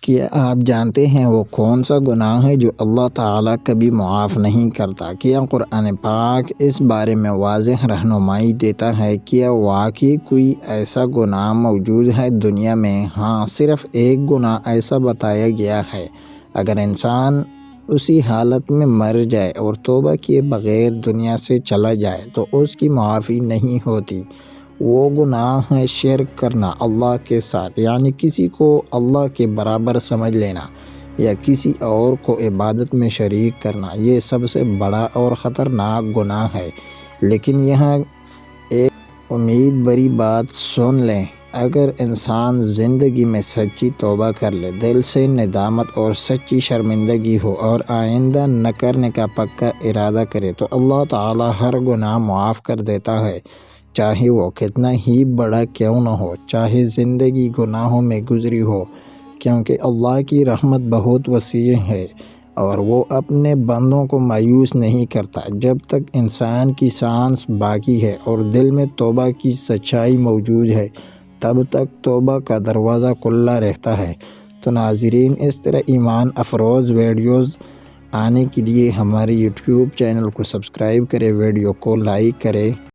کیا آپ جانتے ہیں وہ کون سا گناہ ہے جو اللہ تعالیٰ کبھی معاف نہیں کرتا؟ کیا قرآن پاک اس بارے میں واضح رہنمائی دیتا ہے؟ کیا واقعی کوئی ایسا گناہ موجود ہے دنیا میں؟ ہاں، صرف ایک گناہ ایسا بتایا گیا ہے، اگر انسان اسی حالت میں مر جائے اور توبہ کیے بغیر دنیا سے چلا جائے تو اس کی معافی نہیں ہوتی۔ وہ گناہ ہے شرک کرنا اللہ کے ساتھ، یعنی کسی کو اللہ کے برابر سمجھ لینا یا کسی اور کو عبادت میں شریک کرنا۔ یہ سب سے بڑا اور خطرناک گناہ ہے۔ لیکن یہاں ایک امید بری بات سن لیں، اگر انسان زندگی میں سچی توبہ کر لے، دل سے ندامت اور سچی شرمندگی ہو اور آئندہ نہ کرنے کا پکا ارادہ کرے تو اللہ تعالیٰ ہر گناہ معاف کر دیتا ہے، چاہے وہ کتنا ہی بڑا کیوں نہ ہو، چاہے زندگی گناہوں میں گزری ہو، کیونکہ اللہ کی رحمت بہت وسیع ہے اور وہ اپنے بندوں کو مایوس نہیں کرتا۔ جب تک انسان کی سانس باقی ہے اور دل میں توبہ کی سچائی موجود ہے، تب تک توبہ کا دروازہ کھلا رہتا ہے۔ تو ناظرین، اس طرح ایمان افروز ویڈیوز آنے کے لیے ہمارے یوٹیوب چینل کو سبسکرائب کریں، ویڈیو کو لائک کریں۔